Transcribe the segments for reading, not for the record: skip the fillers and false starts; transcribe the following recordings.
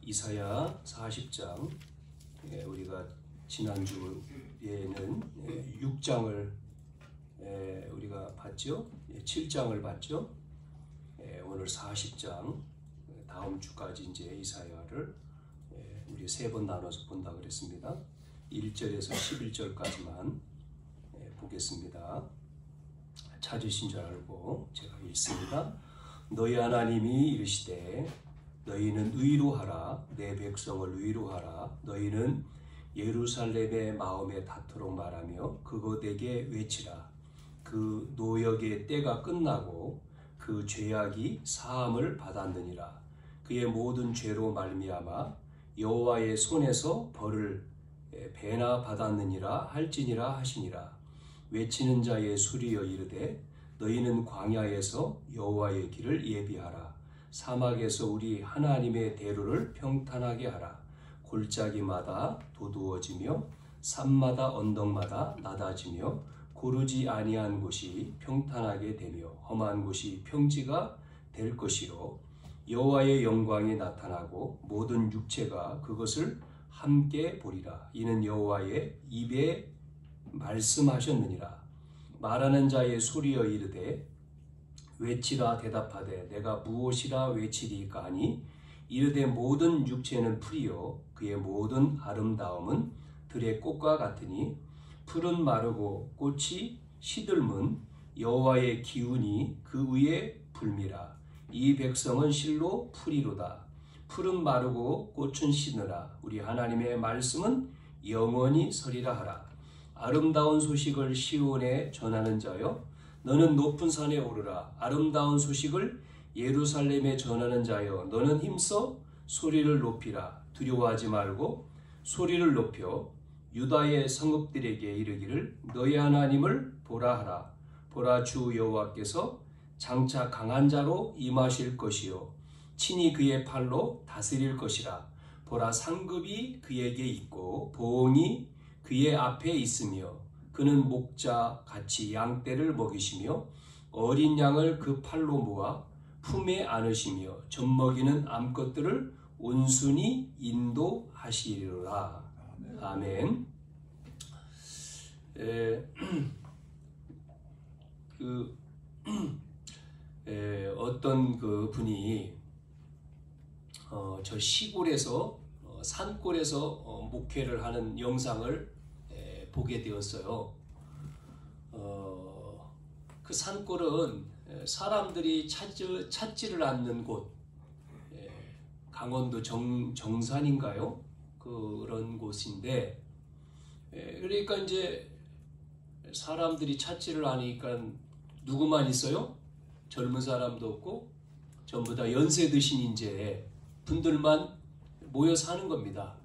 이사야 40장, 우리가 지난주에는 6장을 우리가 봤죠. 7장을 봤죠. 오늘 40장, 다음 주까지 이제 이사야를 우리 세 번 나눠서 본다 그랬습니다. 1절에서 11절까지만 보겠습니다. 찾으신 줄 알고 제가 읽습니다. 너희 하나님이 이르시되 너희는 의로하라. 내 백성을 의로하라. 너희는 예루살렘의 마음에 닿도록 말하며 그곳에게 외치라. 그 노역의 때가 끝나고 그 죄악이 사함을 받았느니라. 그의 모든 죄로 말미암아 여호와의 손에서 벌을 배나 받았느니라 할지니라 하시니라. 외치는 자의 소리여 이르되 너희는 광야에서 여호와의 길을 예비하라. 사막에서 우리 하나님의 대로를 평탄하게 하라. 골짜기마다 도두어지며 산마다 언덕마다 낮아지며 고르지 아니한 곳이 평탄하게 되며 험한 곳이 평지가 될 것이로 여호와의 영광이 나타나고 모든 육체가 그것을 함께 보리라. 이는 여호와의 입에 말씀하셨느니라. 말하는 자의 소리여 이르되 외치라. 대답하되 내가 무엇이라 외치리까 하니 이르되 모든 육체는 풀이요 그의 모든 아름다움은 들의 꽃과 같으니 풀은 마르고 꽃이 시들문 여호와의 기운이 그 위에 불미라. 이 백성은 실로 풀이로다. 풀은 마르고 꽃은 시느라. 우리 하나님의 말씀은 영원히 서리라 하라. 아름다운 소식을 시온에 전하는 자여 너는 높은 산에 오르라. 아름다운 소식을 예루살렘에 전하는 자여 너는 힘써 소리를 높이라. 두려워하지 말고 소리를 높여 유다의 성읍들에게 이르기를 너희 하나님을 보라 하라. 보라, 주 여호와께서 장차 강한 자로 임하실 것이요 친히 그의 팔로 다스릴 것이라. 보라, 상급이 그에게 있고 보응이 그의 앞에 있으며 그는 목자 같이 양떼를 먹이시며 어린 양을 그 팔로 모아 품에 안으시며 젖먹이는 암컷들을 온순히 인도하시리라. 아멘. 어떤 그 분이 저 시골에서 산골에서 목회를 하는 영상을 보게 되었어요. 그 산골은 사람들이 찾지를 않는 곳, 강원도 정산인가요? 그런 곳인데, 그러니까 이제 사람들이 찾지를 않으니까 누구만 있어요? 젊은 사람도 없고 전부 다 연세 드신 이제 분들만 모여 사는 겁니다.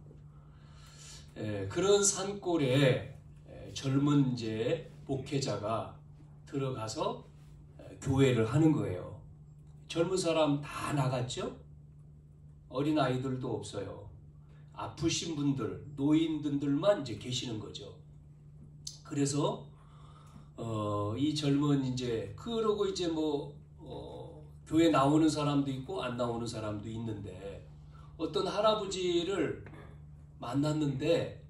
그런 산골에 젊은 이제 목회자가 들어가서 교회를 하는 거예요. 젊은 사람 다 나갔죠? 어린 아이들도 없어요. 아프신 분들, 노인분들만 이제 계시는 거죠. 그래서 이 젊은 이제 그러고 이제 교회 나오는 사람도 있고 안 나오는 사람도 있는데 어떤 할아버지를 만났는데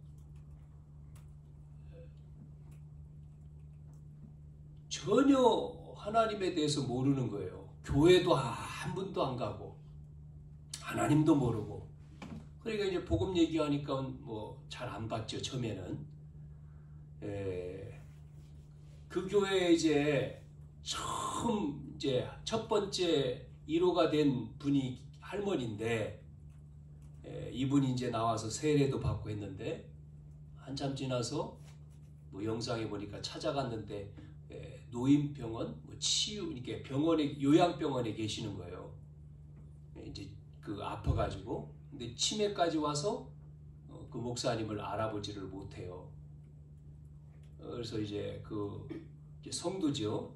전혀 하나님에 대해서 모르는 거예요. 교회도 한 분도 안 가고 하나님도 모르고. 그러니까 이제 복음 얘기하니까 잘 안 봤죠, 처음에는. 그 교회에 이제 처음 이제 첫 번째 1호가 된 분이 할머니인데 이분이 이제 나와서 세례도 받고 했는데 한참 지나서 영상에 보니까 찾아갔는데 노인병원 이렇게 병원에 요양병원에 계시는 거예요. 이제 그 아파가지고 근데 치매까지 와서 그 목사님을 알아보지를 못해요. 그래서 이제 이제 성도죠.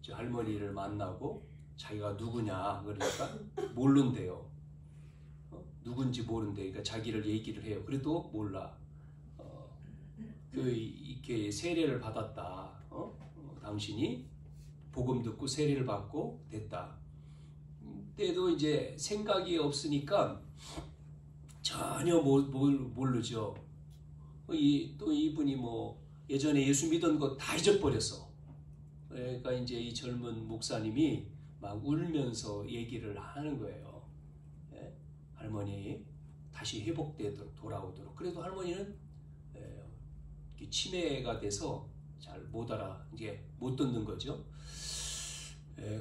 이제 할머니를 만나고 자기가 누구냐 그러니까 모른대요. 누군지 모른대. 그러니까 자기를 얘기를 해요. 그래도 몰라. 이렇게 세례를 받았다. 당신이 복음 듣고 세례를 받고 됐다. 때도 이제 생각이 없으니까 전혀 모르죠. 또 이분이 뭐 예전에 예수 믿은 거 다 잊어버렸어. 그러니까 이제 이 젊은 목사님이 막 울면서 얘기를 하는 거예요. 예? 할머니 다시 회복되도록 돌아오도록. 그래도 할머니는 치매가 돼서 잘 이제 못 듣는 거죠.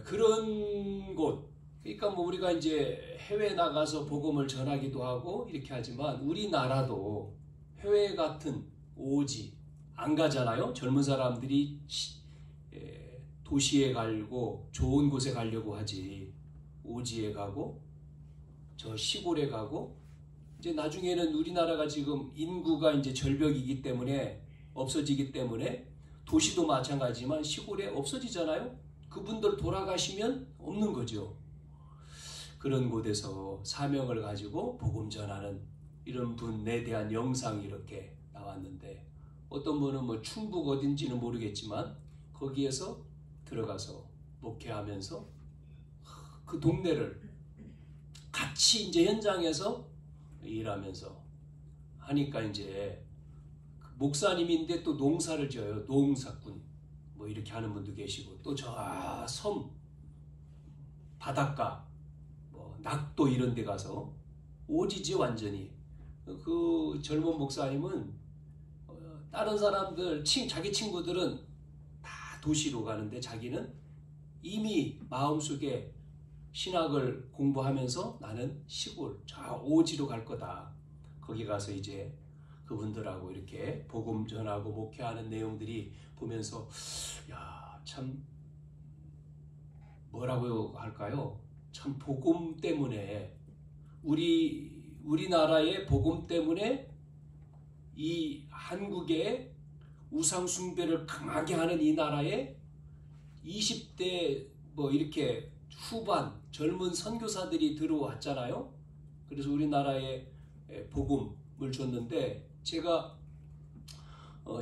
그런 곳, 그러니까 뭐 우리가 이제 해외 나가서 복음을 전하기도 하고 이렇게 하지만 우리나라도 해외 같은 오지 안 가잖아요. 젊은 사람들이 도시에 가려고 좋은 곳에 가려고 하지, 오지에 가고 저 시골에 가고. 이제 나중에는 우리나라가 지금 인구가 이제 절벽이기 때문에 없어지기 때문에 도시도 마찬가지지만 시골에 없어지잖아요. 그분들 돌아가시면 없는 거죠. 그런 곳에서 사명을 가지고 복음 전하는 이런 분에 대한 영상이 이렇게 나왔는데, 어떤 분은 뭐 충북 어딘지는 모르겠지만 거기에서 들어가서 목회하면서 그 동네를 같이 이제 현장에서 일하면서 하니까 이제 목사님인데 또 농사를 지어요. 농사꾼 뭐 이렇게 하는 분도 계시고, 또 저 섬 바닷가 뭐 낙도 이런 데 가서 오지지 완전히. 그 젊은 목사님은 다른 사람들 자기 친구들은 다 도시로 가는데 자기는 이미 마음속에 신학을 공부하면서 나는 시골 저 오지로 갈 거다. 거기 가서 이제 그분들하고 이렇게 복음 전하고 목회하는 내용들이 보면서 야, 참 뭐라고 할까요? 참 복음 때문에 우리나라의 복음 때문에 이 한국의 우상 숭배를 강하게 하는 이 나라에 20대 뭐 이렇게 후반 젊은 선교사들이 들어왔잖아요. 그래서 우리나라에 복음을 줬는데, 제가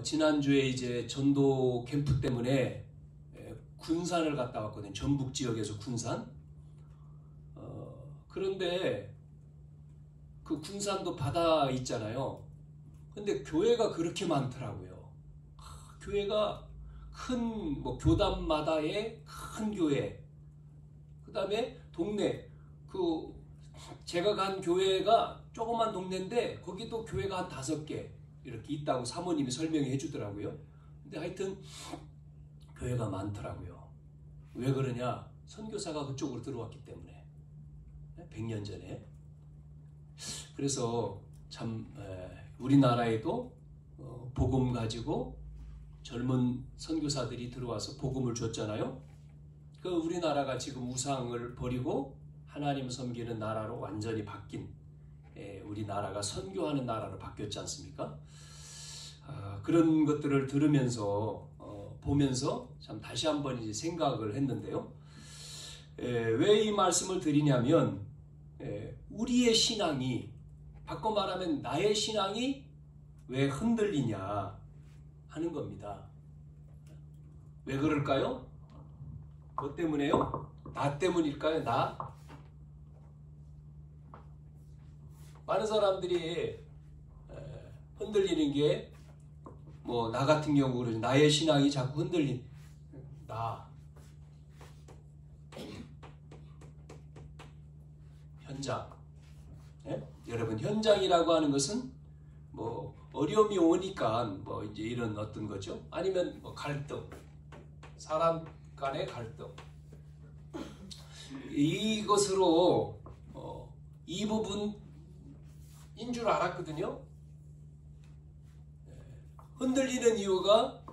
지난주에 이제 전도 캠프 때문에 군산을 갔다 왔거든요. 전북 지역에서 군산. 그런데 그 군산도 바다 있잖아요. 근데 교회가 그렇게 많더라고요. 교회가 큰 뭐 교단마다의 큰 교회. 그다음에 동네, 제가 간 교회가 조그만 동네인데 거기도 교회가 한 5개 이렇게 있다고 사모님이 설명해 주더라고요. 근데 하여튼 교회가 많더라고요. 왜 그러냐? 선교사가 그쪽으로 들어왔기 때문에. 100년 전에. 그래서 참 우리나라에도 복음 가지고 젊은 선교사들이 들어와서 복음을 줬잖아요. 그 우리나라가 지금 우상을 버리고 하나님 섬기는 나라로 완전히 바뀐, 우리나라가 선교하는 나라로 바뀌었지 않습니까? 그런 것들을 들으면서 보면서 참 다시 한번 이제 생각을 했는데요. 왜 이 말씀을 드리냐면, 우리의 신앙이, 바꿔 말하면 나의 신앙이 왜 흔들리냐 하는 겁니다. 왜 그럴까요? 뭐 때문에요? 나 때문일까요? 나? 많은 사람들이 흔들리는 게 뭐 나 같은 경우 그러죠. 나의 신앙이 자꾸 흔들린 나. 현장. 여러분, 현장이라고 하는 것은 뭐 어려움이 오니까 뭐 이제 이런 어떤 거죠. 아니면 뭐 갈등, 사람 간의 갈등. 이것으로 이 부분인 줄 알았거든요. 흔들리는 이유가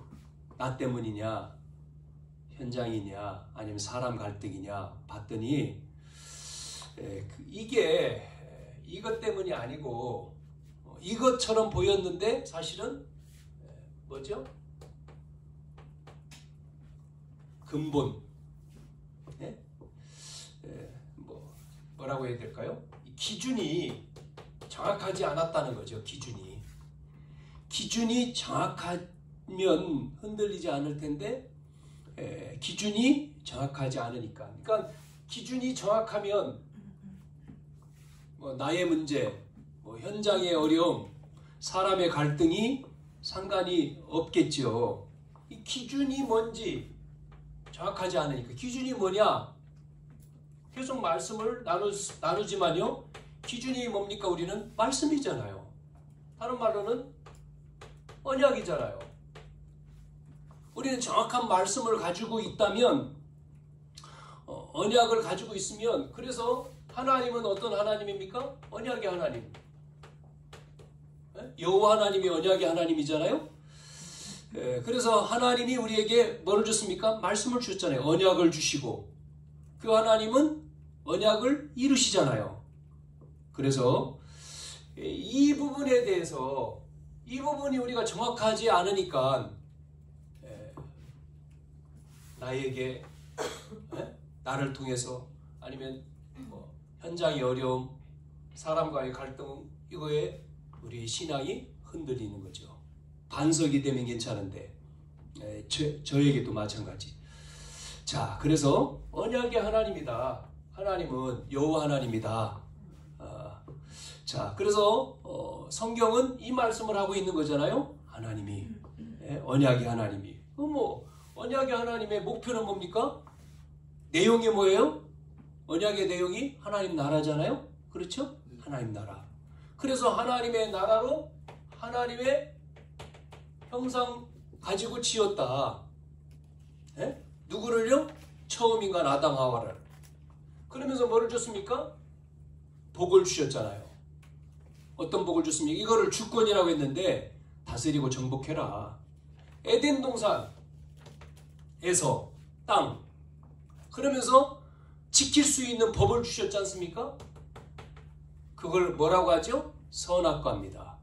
나 때문이냐, 현장이냐, 아니면 사람 갈등이냐 봤더니 이게 이것 때문이 아니고 이것처럼 보였는데 사실은 뭐죠? 근본. 뭐라고 해야 될까요? 기준이 정확하지 않았다는 거죠. 기준이 정확하면 흔들리지 않을 텐데 기준이 정확하지 않으니까. 그러니까 기준이 정확하면 뭐 나의 문제, 뭐 현장의 어려움, 사람의 갈등이 상관이 없겠죠. 이 기준이 뭔지 정확하지 않으니까. 기준이 뭐냐? 계속 말씀을 나누지만요. 기준이 뭡니까? 우리는 말씀이잖아요. 다른 말로는 언약이잖아요. 우리는 정확한 말씀을 가지고 있다면, 언약을 가지고 있으면, 그래서 하나님은 어떤 하나님입니까? 언약의 하나님. 여호와 하나님이 언약의 하나님이잖아요. 그래서 하나님이 우리에게 뭐를 줬습니까? 말씀을 주셨잖아요. 언약을 주시고 그 하나님은 언약을 이루시잖아요. 그래서 이 부분에 대해서, 이 부분이 우리가 정확하지 않으니까 나에게, 나를 통해서, 아니면 뭐 현장의 어려움, 사람과의 갈등, 이거에 우리의 신앙이 흔들리는 거죠. 반석이 되면 괜찮은데 저에게도 마찬가지. 자, 그래서 언약의 하나님이다. 하나님은 여호와 하나님이다. 자, 그래서 성경은 이 말씀을 하고 있는 거잖아요. 하나님이, 언약의 하나님이. 뭐 언약의 하나님의 목표는 뭡니까? 내용이 뭐예요? 언약의 내용이 하나님 나라잖아요. 그렇죠? 하나님 나라. 그래서 하나님의 나라로 하나님의 형상 가지고 지었다. 누구를요? 처음 인간 아담 하와를. 그러면서 뭐를 줬습니까? 복을 주셨잖아요. 어떤 복을 줬습니까? 이거를 주권이라고 했는데 다스리고 정복해라. 에덴 동산에서 땅. 그러면서 지킬 수 있는 법을 주셨지 않습니까? 그걸 뭐라고 하죠? 선악과입니다.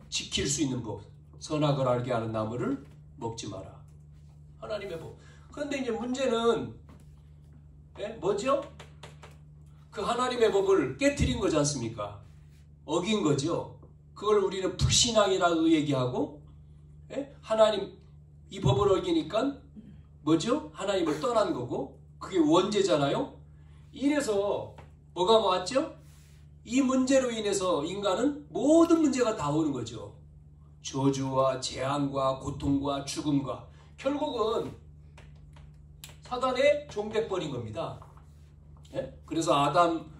지킬 수 있는 법. 선악을 알게 하는 나무를 먹지 마라. 하나님의 법. 그런데 이제 문제는 뭐죠? 그 하나님의 법을 깨트린 거지 않습니까? 어긴 거죠. 그걸 우리는 불신앙이라고 얘기하고, 하나님 이 법을 어기니까 뭐죠? 하나님을 떠난 거고, 그게 원죄잖아요. 이래서 뭐가 왔죠? 이 문제로 인해서 인간은 모든 문제가 다 오는 거죠. 저주와 재앙과 고통과 죽음과, 결국은 사단의 종돼버린 겁니다. 그래서 아담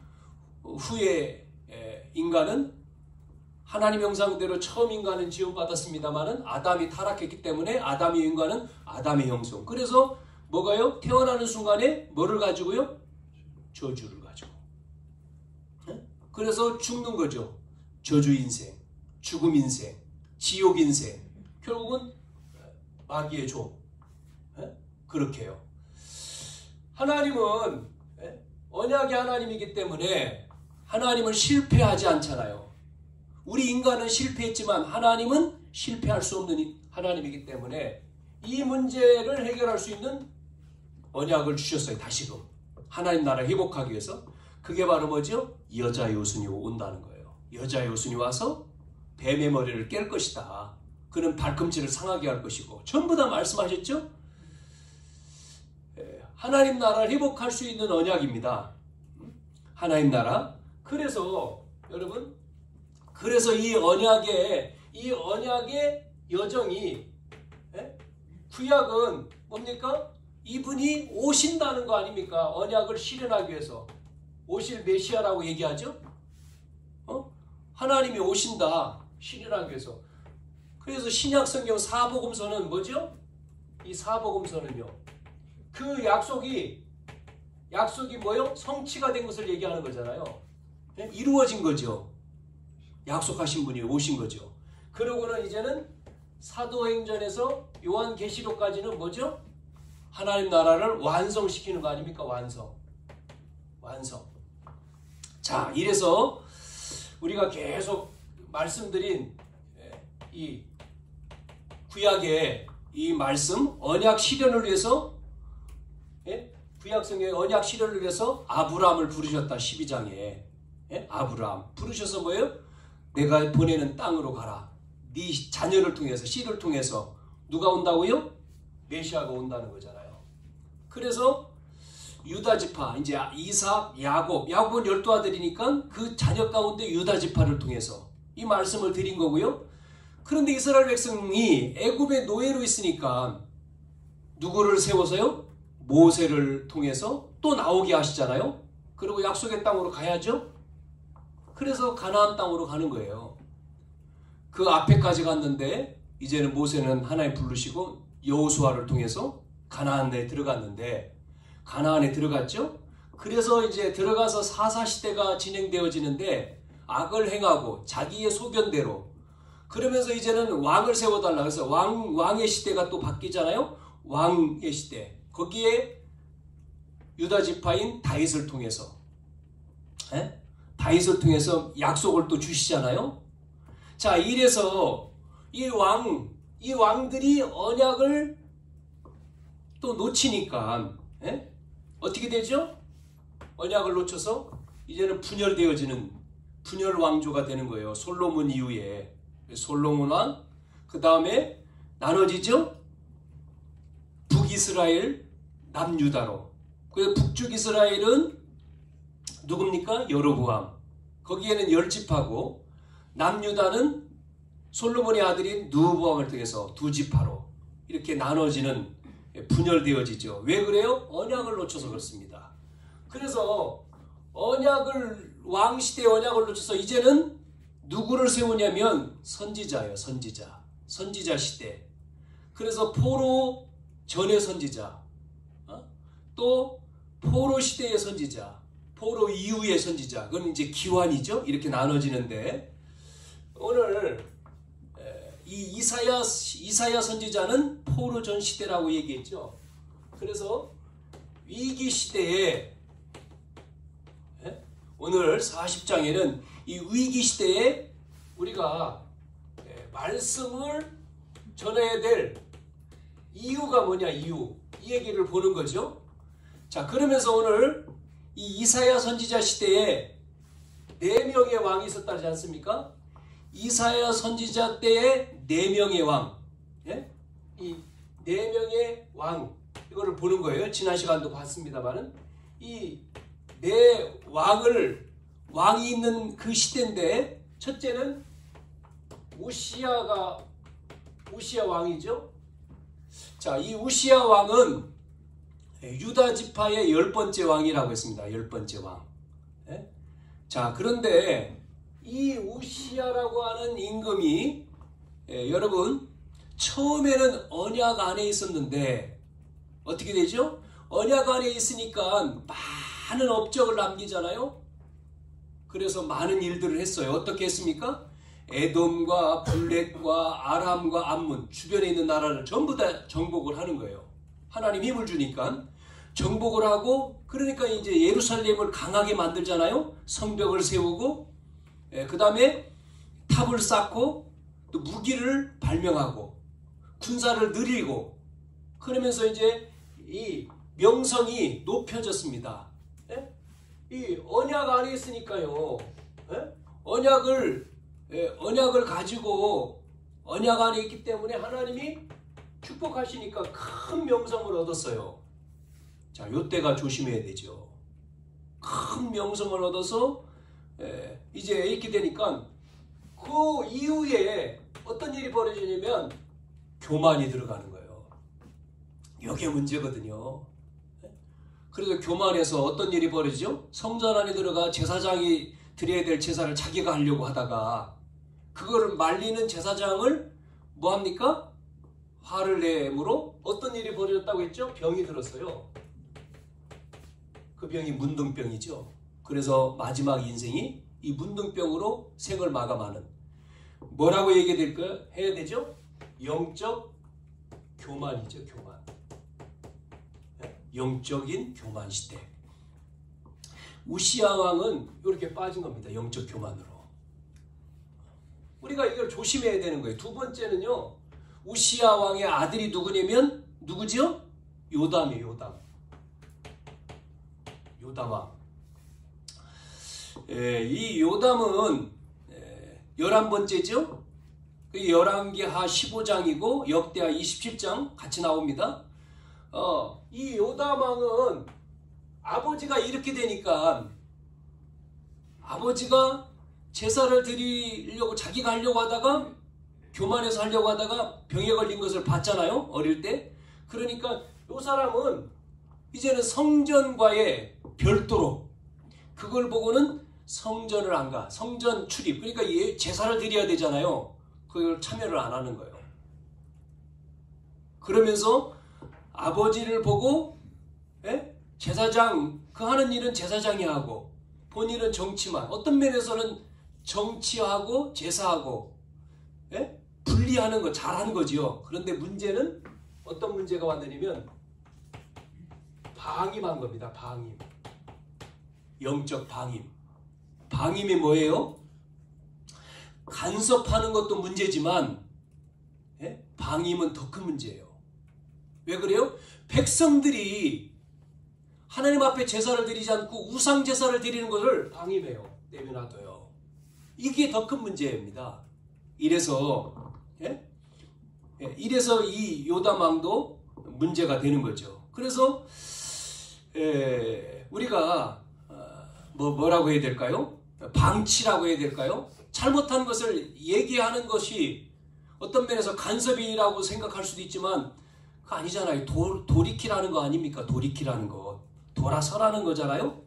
후에 인간은 하나님 형상대로 처음 인간은 지음받았습니다만은 아담이 타락했기 때문에 아담의 인간은 아담의 형성. 그래서 뭐가요? 태어나는 순간에 뭐를 가지고요? 저주를 가지고. 그래서 죽는 거죠. 저주 인생, 죽음 인생, 지옥 인생. 결국은 마귀의 종. 그렇게 해요. 하나님은 언약의 하나님이기 때문에 하나님은 실패하지 않잖아요. 우리 인간은 실패했지만 하나님은 실패할 수 없는 하나님이기 때문에 이 문제를 해결할 수 있는 언약을 주셨어요. 다시금 하나님 나라 회복하기 위해서. 그게 바로 뭐죠? 여자 요순이 온다는 거예요. 여자 요순이 와서 뱀의 머리를 깰 것이다. 그는 발꿈치를 상하게 할 것이고, 전부 다 말씀하셨죠? 하나님 나라를 회복할 수 있는 언약입니다. 하나님 나라. 그래서 여러분, 그래서 이 언약의 여정이, 구약은 뭡니까? 이분이 오신다는 거 아닙니까? 언약을 실현하기 위해서. 오실 메시아라고 얘기하죠? 하나님이 오신다. 실현하기 위해서. 그래서 신약 성경 사복음서는 뭐죠? 이 사복음서는요, 그 약속이 뭐요? 성취가 된 것을 얘기하는 거잖아요. 이루어진 거죠. 약속하신 분이 오신 거죠. 그러고는 이제는 사도행전에서 요한계시록까지는 뭐죠? 하나님 나라를 완성시키는 거 아닙니까? 완성. 자, 이래서 우리가 계속 말씀드린 이 구약의 이 말씀, 언약 실현을 위해서, 구약 성경의 언약 실현을 위해서 아브라함을 부르셨다. 12장에 아브라함 부르셔서 뭐예요? 내가 보내는 땅으로 가라. 네 자녀를 통해서, 씨를 통해서 누가 온다고요? 메시아가 온다는 거잖아요. 그래서 유다 지파, 이제 이삭, 야곱은 12아들이니까 그 자녀 가운데 유다 지파를 통해서 이 말씀을 드린 거고요. 그런데 이스라엘 백성이 애굽의 노예로 있으니까 누구를 세워서요? 모세를 통해서 또 나오게 하시잖아요. 그리고 약속의 땅으로 가야죠. 그래서 가나안 땅으로 가는 거예요. 그 앞에까지 갔는데 이제는 모세는 하나님 부르시고 여호수아를 통해서 가나안에 들어갔는데, 가나안에 들어갔죠. 그래서 이제 들어가서 사사시대가 진행되어지는데 악을 행하고 자기의 소견대로, 그러면서 이제는 왕을 세워달라. 그래서 왕의 시대가 또 바뀌잖아요. 왕의 시대. 거기에 유다 지파인 다윗을 통해서, 다윗을 통해서 약속을 또 주시잖아요. 자, 이래서 이 왕들이 언약을 또 놓치니까 어떻게 되죠? 언약을 놓쳐서 이제는 분열되어지는 분열 왕조가 되는 거예요. 솔로몬 이후에 솔로몬 왕, 그 다음에 나눠지죠. 북이스라엘, 남유다로. 그래서 북쪽 이스라엘은 누굽니까? 여로보암. 거기에는 10지파고 남유다는 솔로몬의 아들인 르호보암을 통해서 2지파로 이렇게 나눠지는, 분열되어지죠. 왜 그래요? 언약을 놓쳐서 그렇습니다. 그래서 왕시대의 언약을 놓쳐서 이제는 누구를 세우냐면 선지자예요. 선지자 시대. 그래서 포로 전의 선지자, 또 포로 시대의 선지자, 포로 이후의 선지자, 그건 이제 기환이죠. 이렇게 나눠지는데, 오늘 이 이사야 선지자는 포로 전 시대라고 얘기했죠. 그래서 위기 시대에, 오늘 40장에는 이 위기 시대에 우리가 말씀을 전해야 될 이유가 뭐냐, 이 얘기를 보는 거죠. 자, 그러면서 오늘 이 이사야 선지자 시대에 4명의 왕이 있었다지 않습니까? 이사야 선지자 때에 4명의 왕, 이 4명의 왕, 이거를 보는 거예요. 지난 시간도 봤습니다만은 이 4왕이 있는 그 시대인데, 첫째는 우시야 왕이죠. 자, 이 우시야 왕은 유다 지파의 10번째 왕이라고 했습니다. 10번째 왕. 자, 그런데 이 우시야라고 하는 임금이, 여러분, 처음에는 언약 안에 있었는데 어떻게 되죠? 언약 안에 있으니까 많은 업적을 남기잖아요. 그래서 많은 일들을 했어요. 어떻게 했습니까? 에돔과 블렛과 아람과 암문, 주변에 있는 나라를 전부 다 정복을 하는 거예요. 하나님 힘을 주니까 정복을 하고, 그러니까 이제 예루살렘을 강하게 만들잖아요. 성벽을 세우고, 그 다음에 탑을 쌓고, 또 무기를 발명하고, 군사를 늘리고, 그러면서 이제 이 명성이 높여졌습니다. 이 언약 안에 있으니까요. 언약을 가지고 언약 안에 있기 때문에 하나님이 축복하시니까 큰 명성을 얻었어요. 자, 요때가 조심해야 되죠. 큰 명성을 얻어서 이제 이렇게 되니까 그 이후에 어떤 일이 벌어지냐면 교만이 들어가는 거예요. 이게 문제거든요. 그래서 교만해서 어떤 일이 벌어지죠? 성전 안에 들어가 제사장이 드려야 될 제사를 자기가 하려고 하다가 그거를 말리는 제사장을 뭐합니까? 화를 내므로 어떤 일이 벌어졌다고 했죠? 병이 들었어요. 그 병이 문둥병이죠. 그래서 마지막 인생이 이 문둥병으로 생을 마감하는, 뭐라고 얘기해야 되죠? 영적 교만이죠. 교만. 영적인 교만 시대. 우시야 왕은 이렇게 빠진 겁니다. 영적 교만으로. 우리가 이걸 조심해야 되는 거예요. 두 번째는요, 우시야 왕의 아들이 누구냐면 누구죠? 요담이에요. 요담 왕. 이 요담은 11번째죠. 열왕기하 15장이고 역대하 27장 같이 나옵니다. 이 요담 왕은 아버지가 이렇게 되니까 아버지가 제사를 드리려고 자기가 하려고 하다가 교만해서 하려고 하다가 병에 걸린 것을 봤잖아요. 어릴 때. 그러니까 이 사람은 이제는 성전과의 별도로 그걸 보고는 성전을 안 가. 성전 출입. 그러니까 제사를 드려야 되잖아요. 그걸 참여를 안 하는 거예요. 그러면서 아버지를 보고 제사장 그 하는 일은 제사장이 하고 본인은 정치만 어떤 면에서는 정치하고 제사하고 분리하는 거 잘하는 거지요. 그런데 문제는 어떤 문제가 왔느냐면 방임한 겁니다. 방임. 영적 방임. 방임이 뭐예요? 간섭하는 것도 문제지만 방임은 더 큰 문제예요. 왜 그래요? 백성들이 하나님 앞에 제사를 드리지 않고 우상 제사를 드리는 것을 방임해요. 내면화둬요. 이게 더 큰 문제입니다. 이래서 이 요담 왕도 문제가 되는 거죠. 그래서 우리가 뭐라고 해야 될까요? 방치라고 해야 될까요? 잘못한 것을 얘기하는 것이 어떤 면에서 간섭이라고 생각할 수도 있지만 그거 아니잖아요. 돌이키라는 거 아닙니까? 돌이키라는 거. 돌아서라는 거잖아요.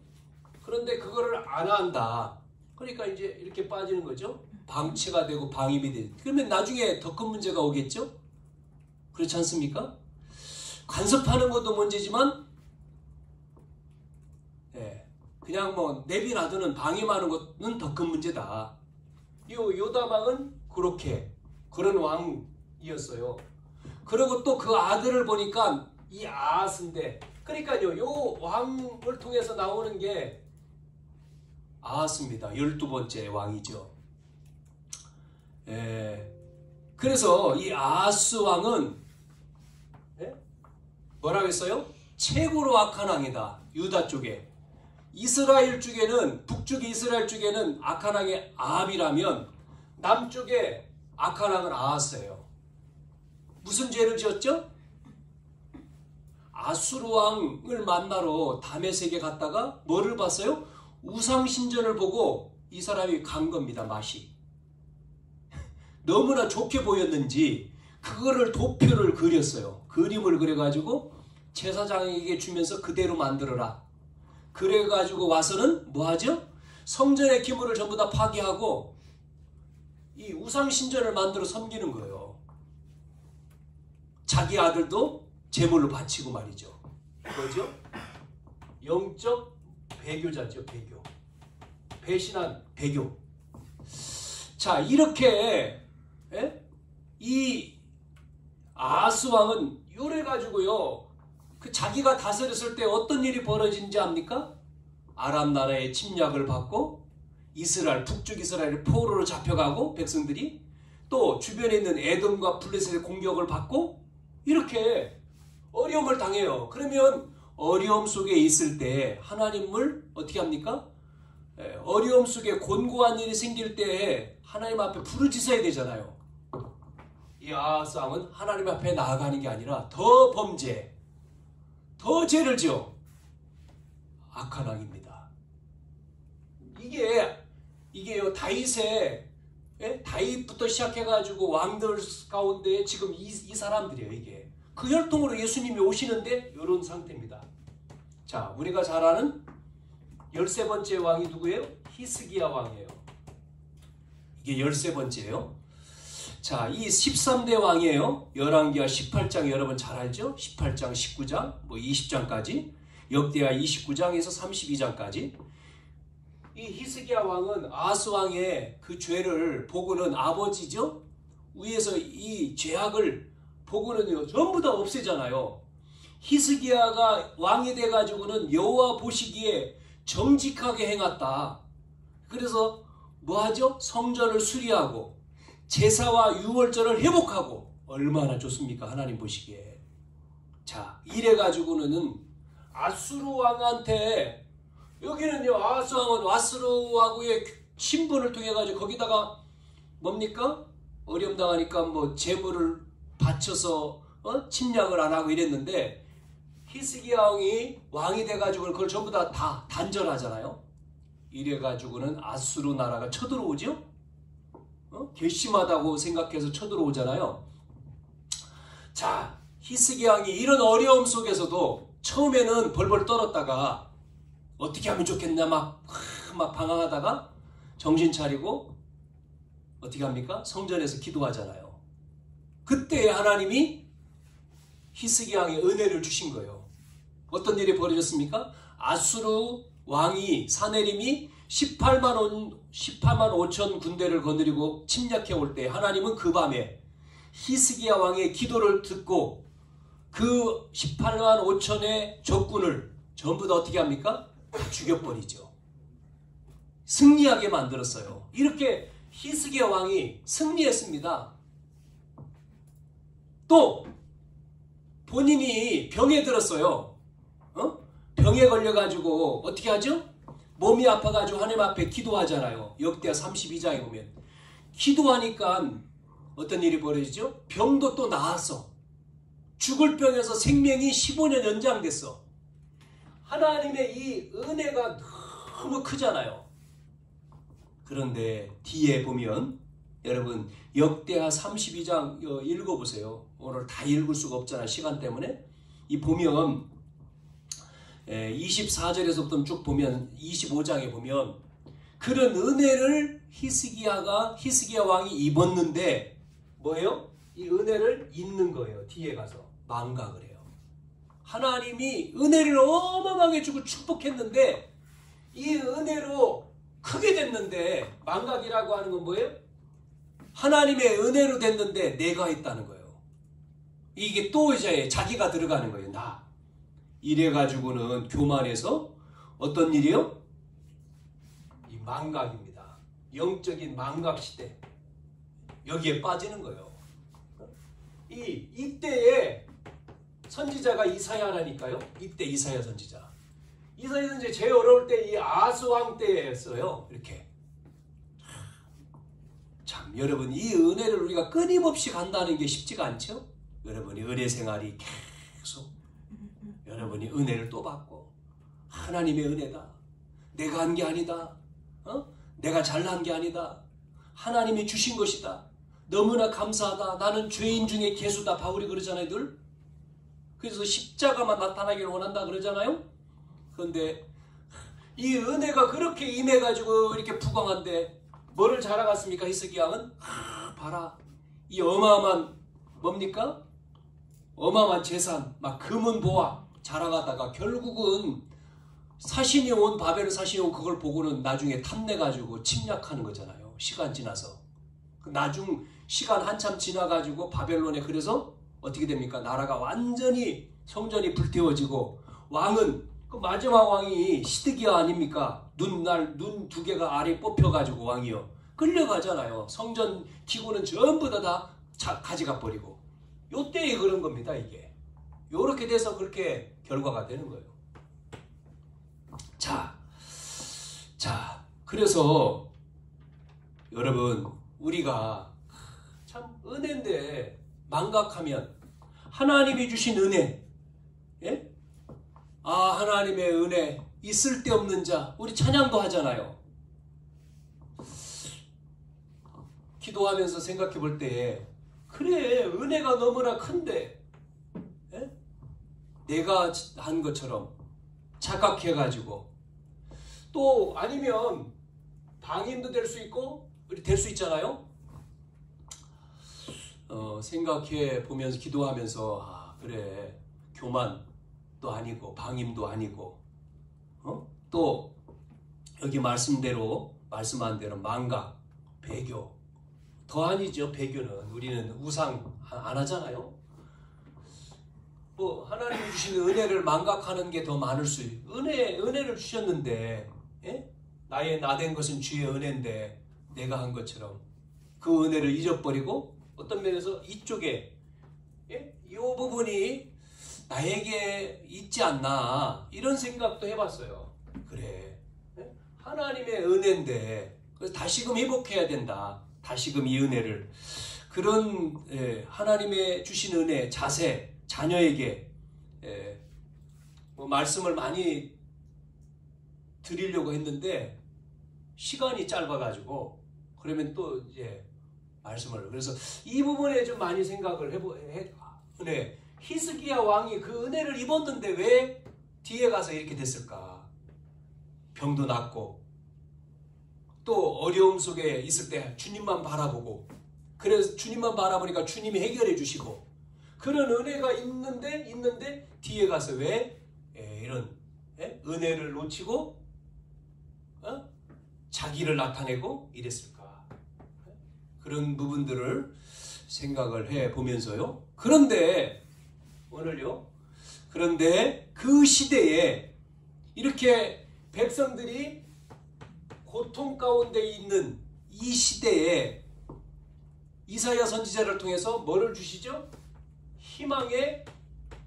그런데 그거를 안 한다. 그러니까 이제 이렇게 빠지는 거죠. 방치가 되고 방임이 되고. 그러면 나중에 더 큰 문제가 오겠죠? 그렇지 않습니까? 간섭하는 것도 문제지만 그냥 뭐 내비놔두는 방임하는 것은 더 큰 문제다. 요다망은 그런 왕이었어요. 그리고 또 그 아들을 보니까 이 아하스인데, 그러니까요, 요 왕을 통해서 나오는 게 아하스입니다. 12번째 왕이죠. 그래서 이 아하스 왕은 뭐라고 했어요? 최고로 악한 왕이다. 유다 쪽에. 이스라엘 쪽에는, 북쪽 이스라엘 쪽에는 악한 왕이 아합이라면 남쪽에 악한 왕은 아하스예요. 무슨 죄를 지었죠? 아수르 왕을 만나러 다메섹에 갔다가 뭐를 봤어요? 우상신전을 보고 이 사람이 간 겁니다. 맛이. 너무나 좋게 보였는지 그거를 도표를 그렸어요. 그림을 그려가지고 제사장에게 주면서 그대로 만들어라. 그래가지고 와서는 뭐하죠? 성전의 기물을 전부 다 파괴하고 이 우상신전을 만들어 섬기는 거예요. 자기 아들도 제물로 바치고 말이죠. 뭐죠? 영적 배교자죠. 배교. 배신한 배교. 자, 이렇게 이 아하스 왕은 요래가지고요, 그 자기가 다스렸을 때 어떤 일이 벌어진지 압니까? 아람 나라의 침략을 받고 이스라엘, 북쪽 이스라엘의 포로로 잡혀가고 백성들이 또 주변에 있는 에돔과 블레셋의 공격을 받고 이렇게 어려움을 당해요. 그러면 어려움 속에 있을 때 하나님을 어떻게 합니까? 어려움 속에 곤고한 일이 생길 때 하나님 앞에 부르짖어야 되잖아요. 이 아하스 왕은 하나님 앞에 나아가는 게 아니라 더 범죄, 더 죄를 지어 악한 왕입니다. 이게요, 다윗부터 시작해가지고 왕들 가운데 지금 이 사람들이에요. 이게 그 혈통으로 예수님이 오시는데 이런 상태입니다. 자, 우리가 잘 아는 13번째 왕이 누구예요? 히스기야 왕이에요. 이게 13번째예요. 자, 이 13대 왕이에요. 열왕기하 18장 여러분 잘 알죠? 18장, 19장, 뭐 20장까지, 역대하 29장에서 32장까지. 이 히스기야 왕은 아하스 왕의 그 죄를 보고는 아버지죠? 위에서 이 죄악을 보고는요, 전부 다 없애잖아요. 히스기야가 왕이 돼가지고는 여호와 보시기에 정직하게 행했다. 그래서 뭐하죠? 성전을 수리하고 제사와 유월절을 회복하고. 얼마나 좋습니까? 하나님 보시기에. 자, 이래가지고는 아수르 왕한테, 여기는요, 아하스 왕은 아수르하고의 신분을 통해가지고 거기다가 뭡니까? 어려움 당하니까 뭐 재물을 바쳐서 침략을 안 하고 이랬는데, 히스기야 왕이 돼가지고 그걸 전부 다 단절하잖아요. 이래가지고는 아수르 나라가 쳐들어오죠. 괘씸하다고 생각해서 쳐들어오잖아요. 자, 히스기야 왕이 이런 어려움 속에서도 처음에는 벌벌 떨었다가 어떻게 하면 좋겠냐 막 방황하다가 정신 차리고 어떻게 합니까? 성전에서 기도하잖아요. 그때 하나님이 히스기야 왕에 은혜를 주신 거예요. 어떤 일이 벌어졌습니까? 아수르 왕이 사네림이 18만 5천 군대를 거느리고 침략해 올 때 하나님은 그 밤에 히스기야 왕의 기도를 듣고 그 18만 5천의 적군을 전부 다 어떻게 합니까? 다 죽여버리죠. 승리하게 만들었어요. 이렇게 히스기야 왕이 승리했습니다. 또 본인이 병에 들었어요. 병에 걸려가지고 어떻게 하죠? 몸이 아파가지고 하나님 앞에 기도하잖아요. 역대하 32장에 보면 기도하니까 어떤 일이 벌어지죠? 병도 또 나았어. 죽을 병에서 생명이 15년 연장됐어. 하나님의 이 은혜가 너무 크잖아요. 그런데 뒤에 보면 여러분 역대하 32장 읽어보세요. 오늘 다 읽을 수가 없잖아요. 시간 때문에. 이 보면 24절에서부터 쭉 보면 25장에 보면 그런 은혜를 히스기야 왕이 입었는데 뭐예요? 이 은혜를 잊는 거예요. 뒤에 가서 망각을 해요. 하나님이 은혜를 어마어마하게 주고 축복했는데 이 은혜로 크게 됐는데 망각이라고 하는 건 뭐예요? 하나님의 은혜로 됐는데 내가 있다는 거예요. 이게 또 이제 자기가 들어가는 거예요. 나. 이래가지고는 교만해서 어떤 일이요? 이 망각입니다. 영적인 망각 시대. 여기에 빠지는 거예요. 이때에 선지자가 이사야라니까요. 이때 이사야 선지자. 이사야 선지자 제일 어려울 때 이 아스왕 때였어요. 이렇게. 참 여러분 이 은혜를 우리가 끊임없이 간다는 게 쉽지가 않죠. 여러분이 은혜 생활이 계속 여러분이 은혜를 또 받고 하나님의 은혜다. 내가 한 게 아니다. 내가 잘난 게 아니다. 하나님이 주신 것이다. 너무나 감사하다. 나는 죄인 중에 괴수다. 바울이 그러잖아요. 늘. 그래서 십자가만 나타나기를 원한다 그러잖아요. 그런데 이 은혜가 그렇게 임해가지고 이렇게 부강한데 뭐를 자랑했습니까? 히스기야 왕은? 봐라. 이 어마어마한 뭡니까? 어마어마한 재산, 막 금은 보화 자랑하다가 결국은 사신이 온 바벨 사신이 온 그걸 보고는 나중에 탐내가지고 침략하는 거잖아요. 시간 지나서. 나중 시간 한참 지나가지고 바벨론에 그래서 어떻게 됩니까? 나라가 완전히 성전이 불태워지고 왕은 그 마지막 왕이 시드기야 아닙니까? 눈 두 개가 아래 뽑혀가지고 왕이요. 끌려가잖아요. 성전 기구는 전부 다 가져가 버리고. 요때에 그런 겁니다, 이게. 요렇게 돼서 그렇게 결과가 되는 거예요. 자, 그래서 여러분, 우리가 참 은혜인데 망각하면 하나님이 주신 은혜, 예? 하나님의 은혜, 이 쓸데없는 자, 우리 찬양도 하잖아요. 기도하면서 생각해 볼 때에 그래 은혜가 너무나 큰데 예? 내가 한 것처럼 착각해가지고 또 아니면 방임도 될 수 있고 될 수 있잖아요. 생각해 보면서 기도하면서 그래 교만도 아니고 방임도 아니고 또 여기 말씀한 대로 망각, 배교 더 아니죠. 배교는 우리는 우상 안 하잖아요. 뭐 하나님이 주신 은혜를 망각하는 게 더 많을 수 있어요. 은혜를 주셨는데 예? 나의 나된 것은 주의 은혜인데 내가 한 것처럼 그 은혜를 잊어버리고 어떤 면에서 이쪽에 예? 이 부분이 나에게 있지 않나 이런 생각도 해봤어요. 그래 예? 하나님의 은혜인데 그래서 다시금 회복해야 된다. 다시금 이 은혜를 그런 하나님의 주신 은혜 자세 자녀에게 말씀을 많이 드리려고 했는데 시간이 짧아가지고 그러면 또 이제 말씀을 그래서 이 부분에 좀 많이 생각을 네. 히스기야 왕이 그 은혜를 입었는데 왜 뒤에 가서 이렇게 됐을까? 병도 낫고 또 어려움 속에 있을 때 주님만 바라보고 그래서 주님만 바라보니까 주님이 해결해 주시고 그런 은혜가 있는데 뒤에 가서 왜 이런 은혜를 놓치고 자기를 나타내고 이랬을까? 그런 부분들을 생각을 해 보면서요. 그런데 오늘요. 그런데 그 시대에 이렇게 백성들이 고통 가운데 있는 이 시대에 이사야 선지자를 통해서 뭐를 주시죠? 희망의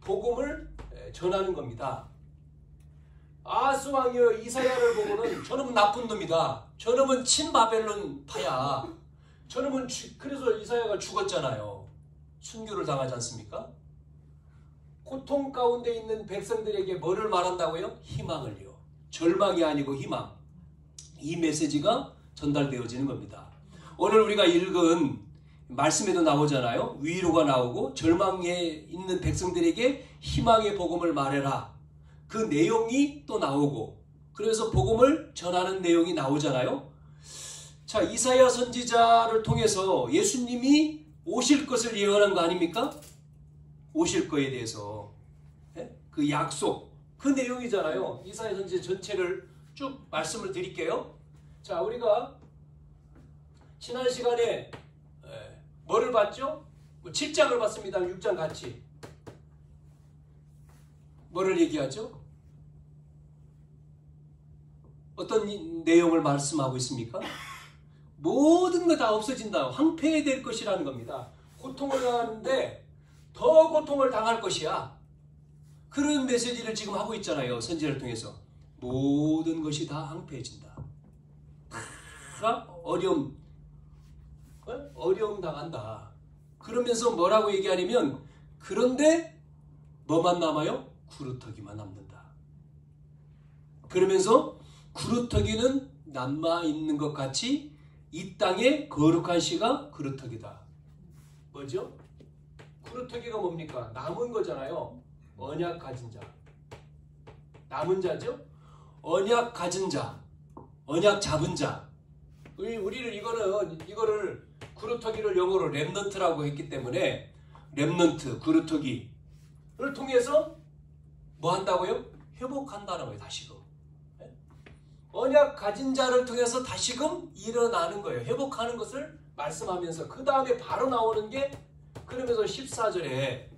복음을 전하는 겁니다. 아하스 왕이여 이사야를 보고는 저놈은 나쁜 놈이다. 저놈은 친바벨론 파야. 저놈은 그래서 이사야가 죽었잖아요. 순교를 당하지 않습니까? 고통 가운데 있는 백성들에게 뭐를 말한다고요? 희망을요. 절망이 아니고 희망. 이 메시지가 전달되어지는 겁니다. 오늘 우리가 읽은 말씀에도 나오잖아요. 위로가 나오고 절망에 있는 백성들에게 희망의 복음을 말해라. 그 내용이 또 나오고 그래서 복음을 전하는 내용이 나오잖아요. 자, 이사야 선지자를 통해서 예수님이 오실 것을 예언한 거 아닙니까? 오실 거에 대해서 그 약속, 그 내용이잖아요. 이사야 선지자 전체를 쭉 말씀을 드릴게요. 자, 우리가 지난 시간에 뭐를 봤죠? 7장을 봤습니다. 6장 같이. 뭐를 얘기하죠? 어떤 내용을 말씀하고 있습니까? 모든 거 다 없어진다. 황폐될 것이라는 겁니다. 고통을 당하는데 더 고통을 당할 것이야. 그런 메시지를 지금 하고 있잖아요. 선지자를 통해서. 모든 것이 다 황폐해진다. 다 어려움 당한다. 그러면서 뭐라고 얘기하냐면 그런데 뭐만 남아요? 구루터기만 남는다. 그러면서 구루터기는 남아있는 것 같이 이 땅의 거룩한 씨가 구루터기다. 뭐죠? 구루터기가 뭡니까? 남은 거잖아요. 언약 가진 자. 남은 자죠? 언약 가진 자. 언약 잡은 자. 우리는 이거를 구루터기를 영어로 렘넌트라고 했기 때문에 렘넌트, 구루터기를 통해서 뭐 한다고요? 회복한다는 거예요. 다시금. 언약 가진 자를 통해서 다시금 일어나는 거예요. 회복하는 것을 말씀하면서 그 다음에 바로 나오는 게 그러면서 14절에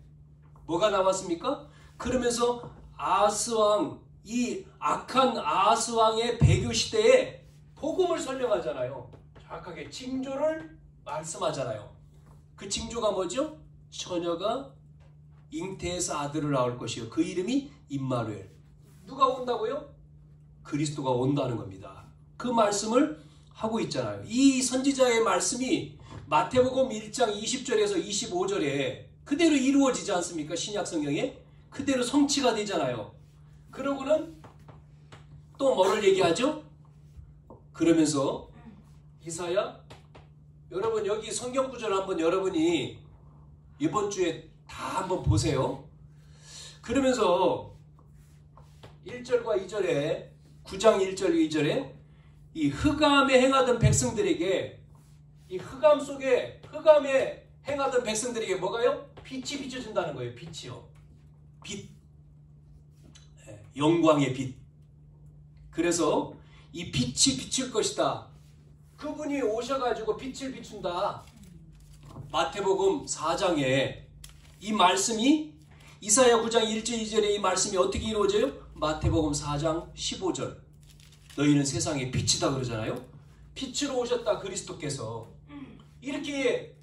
뭐가 나왔습니까? 그러면서 아하스 왕, 이 악한 아하스 왕의 배교 시대에 복음을 설명하잖아요. 정확하게 징조를 말씀하잖아요. 그 징조가 뭐죠? 처녀가 잉태해서 아들을 낳을 것이요. 그 이름이 임마누엘. 누가 온다고요? 그리스도가 온다는 겁니다. 그 말씀을 하고 있잖아요. 이 선지자의 말씀이 마태복음 1장 20절에서 25절에 그대로 이루어지지 않습니까? 신약 성경에 그대로 성취가 되잖아요. 그러고는 또 뭐를 얘기하죠? 그러면서 이사야, 여러분 여기 성경 구절을 한번 여러분이 이번 주에 다 한번 보세요. 그러면서 1절과 2절에 9장 1절 2절에 이 흑암에 행하던 백성들에게 이 흑암 속에 흑암에 행하던 백성들에게 뭐가요? 빛이 비춰진다는 거예요. 빛이요. 빛. 영광의 빛. 그래서 이 빛이 비칠 것이다. 그분이 오셔가지고 빛을 비춘다. 마태복음 4장에 이 말씀이 이사야 9장 1절 2절에 이 말씀이 어떻게 이루어져요? 마태복음 4장 15절. 너희는 세상의 빛이다 그러잖아요. 빛으로 오셨다 그리스도께서. 이렇게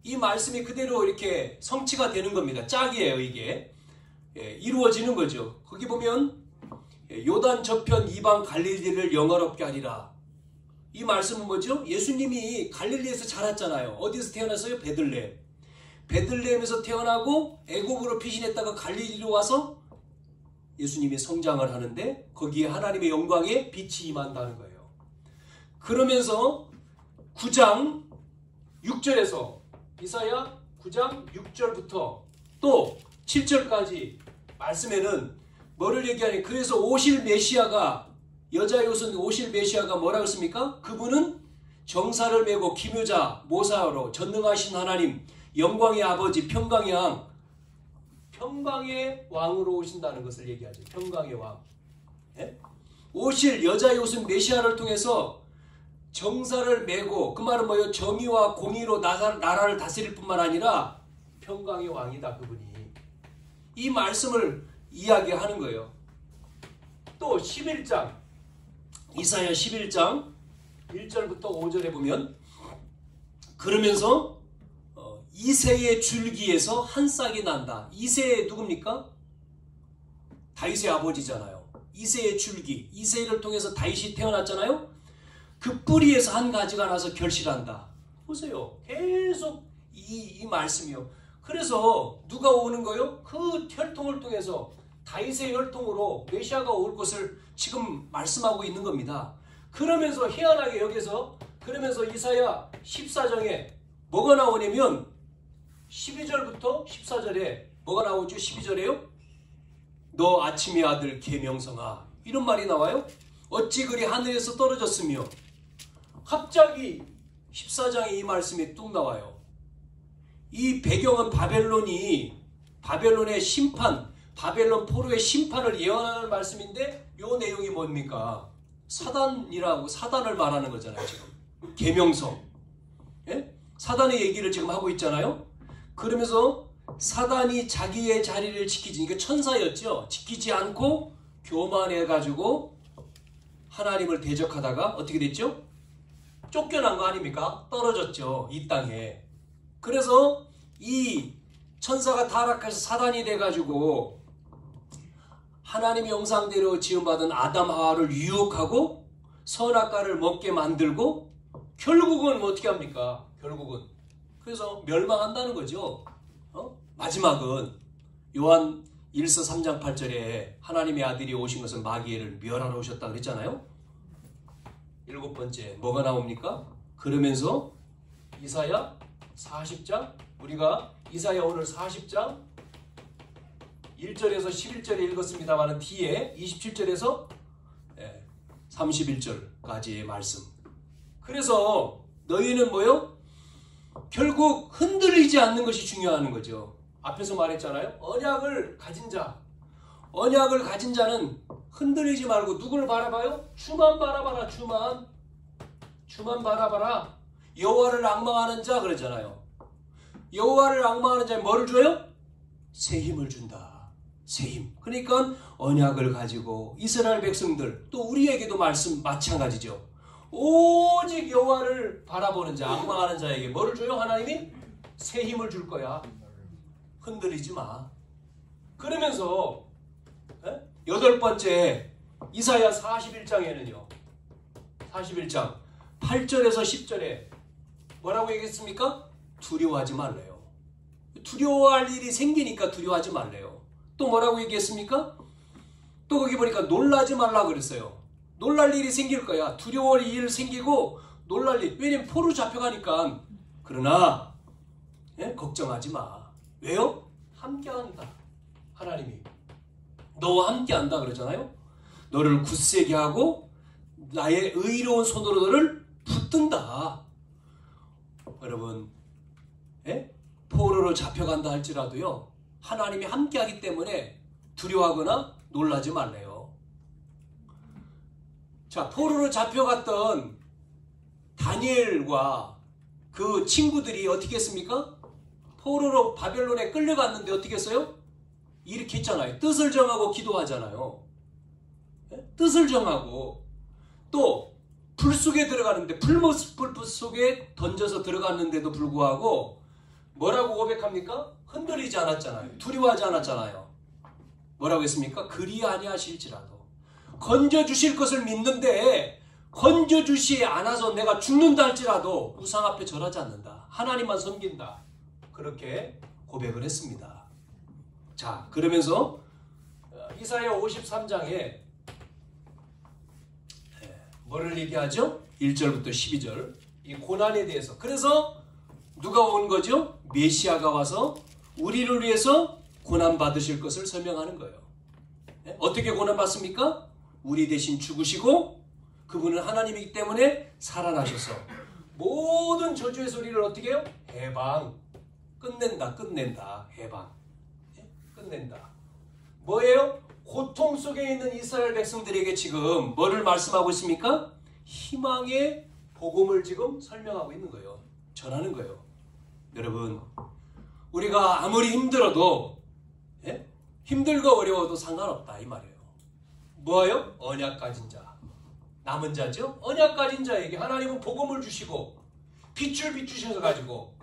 이 말씀이 그대로 이렇게 성취가 되는 겁니다. 짝이에요 이게. 이루어지는 거죠. 거기 보면 요단 저편 이방 갈릴리를 영화롭게 하리라. 이 말씀은 뭐죠? 예수님이 갈릴리에서 자랐잖아요. 어디서 태어났어요? 베들레헴. 베들레헴에서 태어나고 애국으로 피신했다가 갈릴리로 와서 예수님이 성장을 하는데 거기에 하나님의 영광의 빛이 임한다는 거예요. 그러면서 9장 6절에서 이사야 9장 6절부터 또 7절까지 말씀에는 뭐를 얘기하니 그래서 오실 메시아가 여자의 옷은 오실 메시아가 뭐라고 했습니까? 그분은 정사를 메고 기묘자 모사로 전능하신 하나님 영광의 아버지 평강의 왕 평강의 왕으로 오신다는 것을 얘기하죠. 평강의 왕. 예? 오실 여자의 옷은 메시아를 통해서 정사를 메고 그 말은 뭐예요? 정의와 공의로 나라를 다스릴 뿐만 아니라 평강의 왕이다 그분이. 이 말씀을 이야기하는 거예요. 또 11장 이사야 11장 1절부터 5절에 보면 그러면서 이새의 줄기에서 한 싹이 난다. 이새 누굽니까? 다윗의 아버지잖아요. 이새의 줄기 이새를 통해서 다윗이 태어났잖아요. 그 뿌리에서 한 가지가 나서 결실한다. 보세요. 계속 이 말씀이요. 그래서 누가 오는 거요? 그 혈통을 통해서 다윗의 혈통으로 메시아가 올 것을 지금 말씀하고 있는 겁니다. 그러면서 희한하게 여기서 그러면서 이사야 14장에 뭐가 나오냐면 12절부터 14절에 뭐가 나오죠? 12절에요. 너 아침의 아들 계명성아 이런 말이 나와요. 어찌 그리 하늘에서 떨어졌으며 갑자기 14장에 이 말씀이 뚝 나와요. 이 배경은 바벨론의 심판 바벨론 포로의 심판을 예언하는 말씀인데 이 내용이 뭡니까? 사단을 말하는 거잖아요. 지금 계명성 예? 사단의 얘기를 지금 하고 있잖아요. 그러면서 사단이 자기의 자리를 지키지 그러니까 천사였죠. 지키지 않고 교만해가지고 하나님을 대적하다가 어떻게 됐죠? 쫓겨난 거 아닙니까? 떨어졌죠. 이 땅에. 그래서 이 천사가 타락해서 사단이 돼가지고 하나님의 형상대로 지음받은 아담 하와를 유혹하고 선악과를 먹게 만들고 결국은 어떻게 합니까? 결국은 그래서 멸망한다는 거죠. 마지막은 요한 1서 3장 8절에 하나님의 아들이 오신 것은 마귀를 멸하러 오셨다 그랬잖아요. 7번째 뭐가 나옵니까? 그러면서 이사야 40장 우리가 이사야 오늘 40장 1절에서 11절에 읽었습니다만 뒤에 27절에서 31절까지의 말씀. 그래서 너희는 뭐요? 결국 흔들리지 않는 것이 중요한 거죠. 앞에서 말했잖아요. 언약을 가진 자는 흔들리지 말고 누구를 바라봐요? 주만 바라봐라. 주만 바라봐라. 여호와를 앙망하는 자 그랬잖아요. 여호와를 앙망하는 자에 뭐를 줘요? 새 힘을 준다. 새 힘. 그러니까 언약을 가지고 이스라엘 백성들 또 우리에게도 마찬가지죠. 오직 여호와를 바라보는 자, 앙망하는 자에게 뭐를 줘요? 하나님이 새 힘을 줄 거야. 흔들리지 마. 그러면서 8번째 이사야 41장에는요. 41장 8절에서 10절에 뭐라고 얘기했습니까? 두려워하지 말래요. 두려워할 일이 생기니까 두려워하지 말래요. 또 뭐라고 얘기했습니까? 또 거기 보니까 놀라지 말라 그랬어요. 놀랄 일이 생길 거야. 두려워할 일 생기고 놀랄 일. 왜냐면 포로 잡혀가니까. 그러나 걱정하지 마. 왜요? 함께한다. 하나님이 너와 함께한다 그러잖아요. 너를 굳세게 하고 나의 의로운 손으로 너를 붙든다. 여러분 포로로 잡혀간다 할지라도요. 하나님이 함께하기 때문에 두려워하거나 놀라지 말래요. 자, 포로로 잡혀갔던 다니엘과 그 친구들이 어떻게 했습니까? 포로로 바벨론에 끌려갔는데 어떻게 했어요? 이렇게 했잖아요. 뜻을 정하고 기도하잖아요. 뜻을 정하고 또 불 속에 들어가는데 불 속에 던져서 들어갔는데도 불구하고 뭐라고 고백합니까? 흔들리지 않았잖아요. 두려워하지 않았잖아요. 뭐라고 했습니까? 그리 아니하실지라도 건져주실 것을 믿는데 건져주시 않아서 내가 죽는다 할지라도 우상 앞에 절하지 않는다. 하나님만 섬긴다. 그렇게 고백을 했습니다. 자, 그러면서 이사야 53장에 뭐를 얘기하죠? 1절부터 12절. 이 고난에 대해서. 그래서 누가 온 거죠? 메시아가 와서 우리를 위해서 고난 받으실 것을 설명하는 거예요. 어떻게 고난 받습니까? 우리 대신 죽으시고 그분은 하나님이기 때문에 살아나셔서 모든 저주의 소리를 어떻게 해요? 해방. 끝낸다. 해방. 끝낸다. 뭐예요? 고통 속에 있는 이스라엘 백성들에게 지금 뭐를 말씀하고 있습니까? 희망의 복음을 지금 설명하고 있는 거예요. 전하는 거예요. 여러분, 우리가 아무리 힘들어도 힘들고 어려워도 상관없다 이 말이에요. 뭐예요? 언약 가진 자. 남은 자죠? 언약 가진 자에게 하나님은 복음을 주시고 빛을 비추셔서 가지고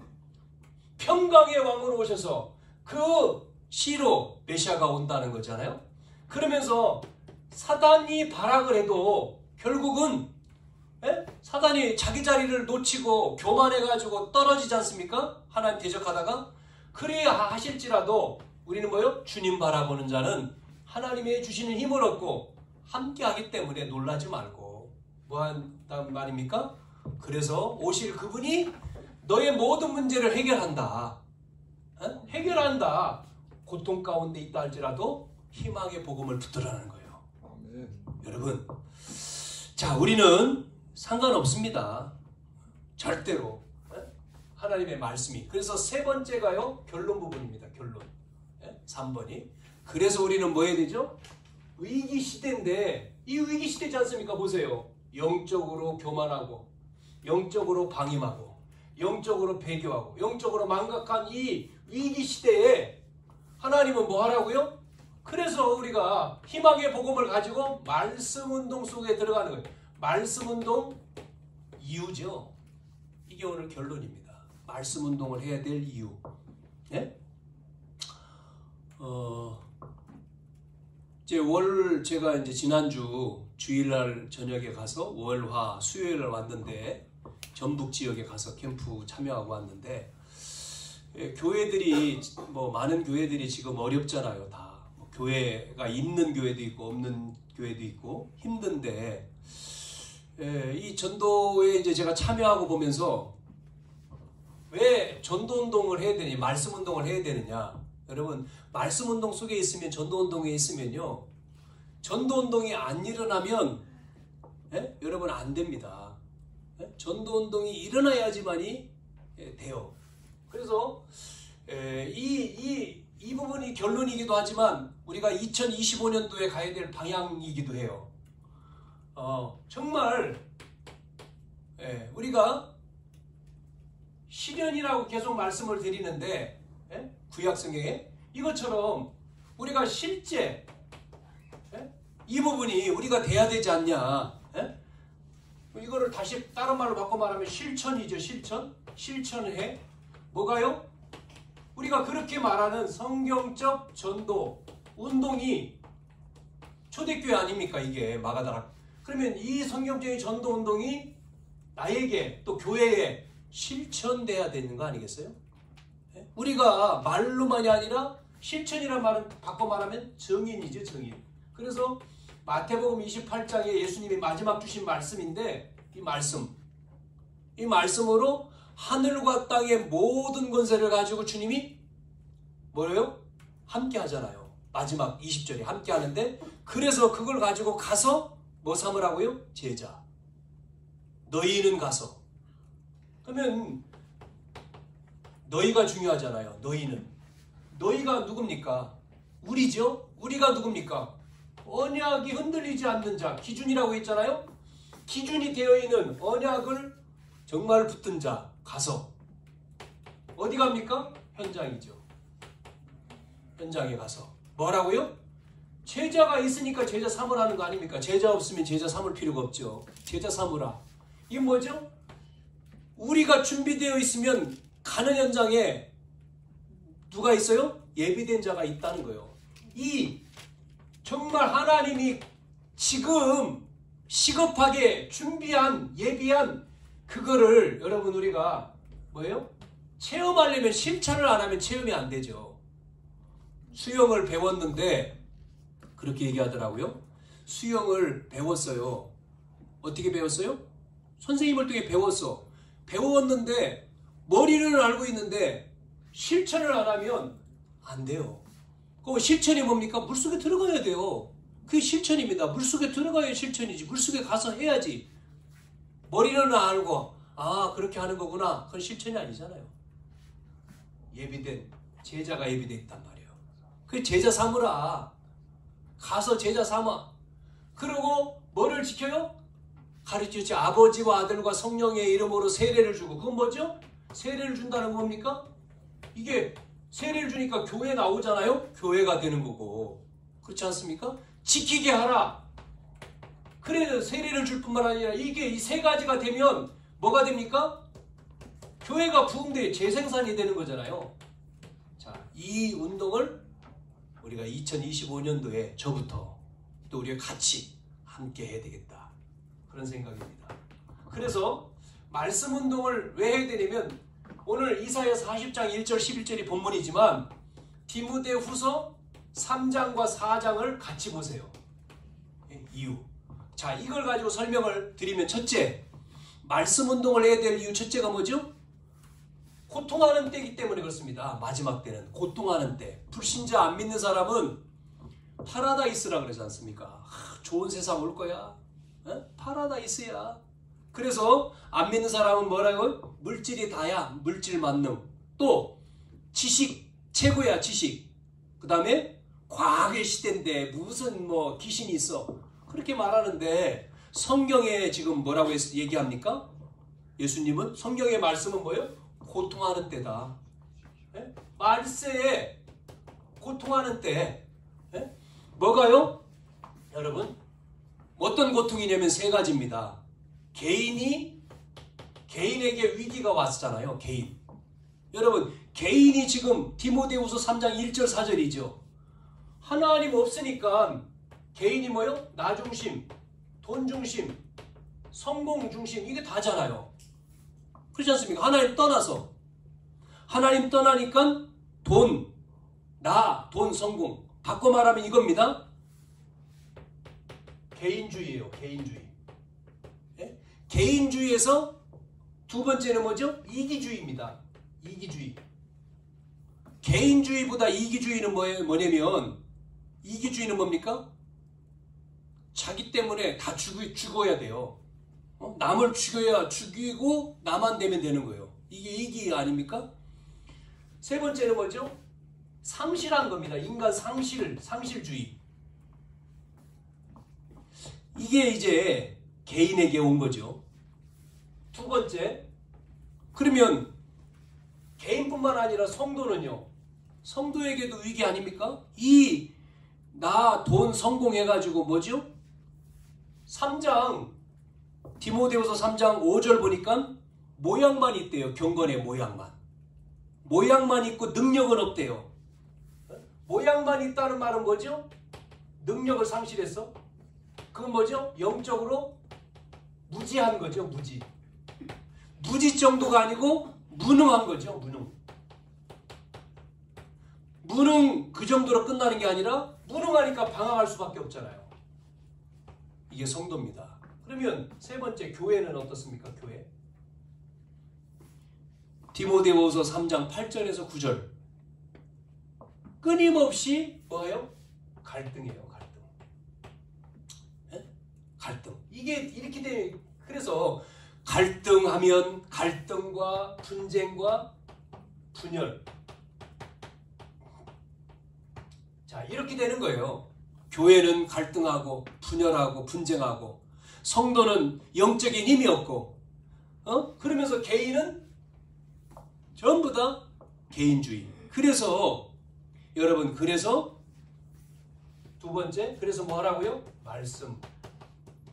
평강의 왕으로 오셔서 그 시로 메시아가 온다는 거잖아요. 그러면서 사단이 발악을 해도 결국은 사단이 자기 자리를 놓치고 교만해가지고 떨어지지 않습니까? 하나님 대적하다가 그래야 하실지라도 우리는 뭐요? 주님 바라보는 자는 하나님의 주시는 힘을 얻고 함께하기 때문에 놀라지 말고 뭐 한다는 말입니까? 그래서 오실 그분이 너의 모든 문제를 해결한다. 해결한다. 고통 가운데 있다 할지라도 희망의 복음을 붙들어라는 거예요. 아멘. 여러분, 자, 우리는 상관없습니다. 절대로. 하나님의 말씀이. 그래서 세 번째가요, 결론 부분입니다. 결론. 3번이. 그래서 우리는 뭐 해야 되죠? 위기 시대인데, 이 위기 시대지 않습니까? 보세요. 영적으로 교만하고, 영적으로 방임하고, 영적으로 배교하고, 영적으로 망각한 이 위기 시대에 하나님은 뭐 하라고요? 그래서 우리가 희망의 복음을 가지고 말씀 운동 속에 들어가는 거예요. 말씀 운동 이유죠. 이게 오늘 결론입니다. 말씀 운동을 해야 될 이유. 예? 제가 이제 지난주 주일날 저녁에 가서 월화 수요일날 왔는데 전북 지역에 가서 캠프 참여하고 왔는데 교회들이 뭐 많은 교회들이 지금 어렵잖아요. 다 교회가 있는 교회도 있고 없는 교회도 있고 힘든데 이 전도에 이제 제가 참여하고 보면서 왜 전도 운동을 해야 되냐, 말씀 운동을 해야 되느냐. 여러분, 말씀 운동 속에 있으면 전도 운동에 있으면요, 전도 운동이 안 일어나면 여러분 안 됩니다. 전도 운동이 일어나야지만이 돼요. 그래서 이 부분이 결론이기도 하지만 우리가 2025년도에 가야 될 방향이기도 해요. 정말 우리가 실현이라고 계속 말씀을 드리는데 구약 성경에 이것처럼 우리가 실제 이 부분이 우리가 돼야 되지 않냐. 이거를 다시 다른 말로 바꿔 말하면 실천이죠. 실천해. 뭐가요? 우리가 그렇게 말하는 성경적 전도 운동이 초대교회 아닙니까? 이게 마가다락. 그러면 이 성경적인 전도 운동이 나에게 또 교회에 실천돼야 되는 거 아니겠어요? 우리가 말로만이 아니라 실천이란 말은 바꿔 말하면 정인이죠. 정인. 그래서 마태복음 28장에 예수님이 마지막 주신 말씀인데 이 말씀으로 하늘과 땅의 모든 권세를 가지고 주님이 뭐래요? 함께 하잖아요. 마지막 20절에 함께 하는데 그래서 그걸 가지고 가서 뭐 삼으라고요? 제자. 너희는 가서. 그러면 너희가 중요하잖아요. 너희가 누굽니까? 우리죠? 우리가 누굽니까? 언약이 흔들리지 않는 자, 기준이라고 했잖아요. 기준이 되어 있는 언약을 정말 붙든 자 가서 어디 갑니까? 현장이죠. 현장에 가서 뭐라고요? 제자가 있으니까 제자 삼으라는 거 아닙니까? 제자 없으면 제자 삼을 필요가 없죠. 제자 삼으라. 이게 뭐죠? 우리가 준비되어 있으면 가는 현장에 누가 있어요? 예비된 자가 있다는 거예요. 이 정말 하나님이 지금 시급하게 준비한 예비한 그거를 여러분 우리가 뭐예요? 체험하려면 실천을 안 하면 체험이 안 되죠. 수영을 배웠는데 그렇게 얘기하더라고요. 수영을 배웠어요. 어떻게 배웠어요? 선생님을 통해 배웠어. 배웠는데 머리는 알고 있는데 실천을 안 하면 안 돼요. 그 실천이 뭡니까? 물속에 들어가야 돼요. 그게 실천입니다. 물속에 들어가야 실천이지. 물속에 가서 해야지. 머리는 알고 그렇게 하는 거구나. 그건 실천이 아니잖아요. 예비된 제자가 예비돼 있단 말이에요. 그 제자 삼으라. 가서 제자 삼아. 그리고 뭐를 지켜요? 가르치지. 아버지와 아들과 성령의 이름으로 세례를 주고. 그건 뭐죠? 세례를 준다는 건 뭡니까? 이게 세례를 주니까 교회 나오잖아요. 교회가 되는 거고. 그렇지 않습니까? 지키게 하라. 그래 세례를 줄 뿐만 아니라 이게 이 세 가지가 되면 뭐가 됩니까? 교회가 부흥돼 재생산이 되는 거잖아요. 자, 이 운동을 우리가 2025년도에 저부터 또 우리가 같이 함께 해야 되겠다. 그런 생각입니다. 그래서 말씀 운동을 왜 해야 되냐면 오늘 이사야 40장 1절 11절이 본문이지만 디모데후서 3장과 4장을 같이 보세요. 이유. 자, 이걸 가지고 설명을 드리면 첫째, 말씀 운동을 해야 될 이유 첫째가 뭐죠? 고통하는 때이기 때문에 그렇습니다. 마지막 때는 고통하는 때. 불신자 안 믿는 사람은 파라다이스라 그러지 않습니까? 좋은 세상 올 거야. 파라다이스야. 그래서 안 믿는 사람은 뭐라고요? 물질이 다야. 물질 만능. 또 지식 최고야. 지식. 그 다음에 과학의 시대인데 무슨 뭐 귀신이 있어. 그렇게 말하는데 성경에 지금 뭐라고 얘기합니까? 예수님은 성경의 말씀은 뭐예요? 고통하는 때다. 말세에 고통하는 때. 뭐가요? 여러분 어떤 고통이냐면 세 가지입니다. 개인에게 위기가 왔잖아요. 개인. 여러분 개인이 지금 디모데후서 3장 1절 4절이죠. 하나님 없으니까 개인이 뭐요? 나 중심, 돈 중심, 성공 중심 이게 다잖아요. 그렇지 않습니까? 하나님 떠나서. 하나님 떠나니까 돈, 돈, 성공. 바꿔 말하면 이겁니다. 개인주의예요. 개인주의. 예? 개인주의에서 두 번째는 뭐죠? 이기주의입니다. 이기주의. 개인주의보다 이기주의는 뭐냐면 이기주의는 뭡니까? 자기 때문에 다 죽어야 돼요. 남을 죽이고 나만 되면 되는 거예요. 이게 이기 아닙니까? 세 번째는 뭐죠? 상실한 겁니다. 인간 상실주의. 이게 이제 개인에게 온 거죠. 두 번째, 그러면 개인뿐만 아니라 성도는요. 성도에게도 위기 아닙니까? 돈 성공해가지고 뭐죠? 3장 디모데후서 3장 5절 보니까 모양만 있대요. 경건의 모양만. 모양만 있고 능력은 없대요. 모양만 있다는 말은 뭐죠? 능력을 상실했어. 그건 뭐죠? 영적으로 무지한 거죠. 무지 정도가 아니고 무능한 거죠. 무능 그 정도로 끝나는 게 아니라 무능하니까 방황할 수밖에 없잖아요. 이게 성도입니다. 그러면 세 번째 교회는 어떻습니까? 교회. 디모데후서 3장 8절에서 9절. 끊임없이 뭐예요? 갈등이에요. 갈등. 이게 이렇게 돼. 그래서 갈등하면 갈등과 분쟁과 분열. 자, 이렇게 되는 거예요. 교회는 갈등하고 분열하고 분쟁하고 성도는 영적인 힘이 없고 그러면서 개인은 전부 다 개인주의. 그래서 여러분 두 번째 그래서 뭐 하라고요?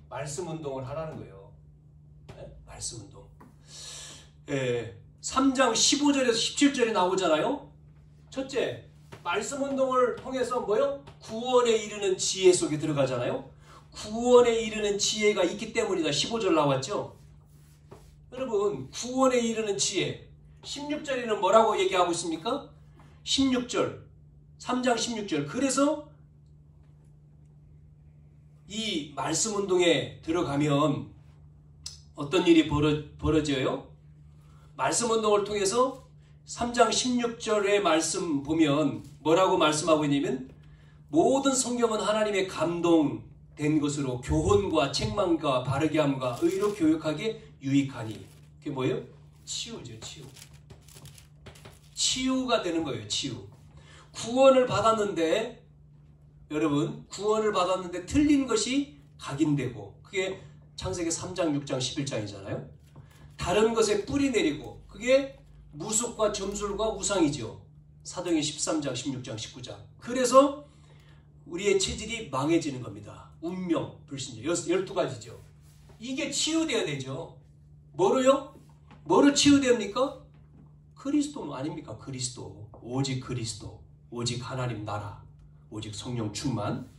말씀 운동을 하라는 거예요. 말씀 운동. 3장 15절에서 17절이 나오잖아요. 첫째, 말씀 운동을 통해서 뭐요? 구원에 이르는 지혜 속에 들어가잖아요. 구원에 이르는 지혜가 있기 때문이다. 15절 나왔죠. 여러분 구원에 이르는 지혜. 16절에는 뭐라고 얘기하고 있습니까? 16절 3장 16절. 그래서 이 말씀 운동에 들어가면 어떤 일이 벌어져요? 말씀 운동을 통해서 3장 16절의 말씀 보면 뭐라고 말씀하고 있냐면 모든 성경은 하나님의 감동된 것으로 교훈과 책망과 바르게 함과 의로 교육하게 유익하니. 그게 뭐예요? 치유죠. 치유가 되는 거예요. 치유. 구원을 받았는데 여러분 구원을 받았는데 틀린 것이 각인되고 그게 창세기 3장 6장 11장이잖아요. 다른 것에 뿌리 내리고 그게 무속과 점술과 우상이죠. 사도행전 13장 16장 19장. 그래서 우리의 체질이 망해지는 겁니다. 운명, 불신자 12가지죠. 이게 치유되어야 되죠. 뭐로요? 뭐로 치유됩니까? 그리스도 아닙니까? 그리스도. 오직 그리스도. 오직 하나님 나라. 오직 성령 충만.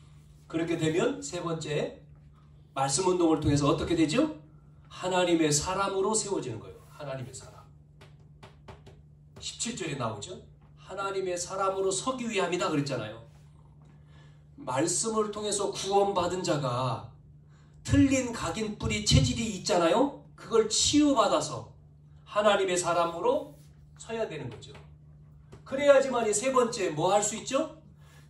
그렇게 되면 세 번째 말씀 운동을 통해서 어떻게 되죠? 하나님의 사람으로 세워지는 거예요. 하나님의 사람. 17절에 나오죠. 하나님의 사람으로 서기 위함이다 그랬잖아요. 말씀을 통해서 구원받은 자가 틀린 각인 뿌리 체질이 있잖아요. 그걸 치유받아서 하나님의 사람으로 서야 되는 거죠. 그래야지만이 세 번째 뭐 할 수 있죠?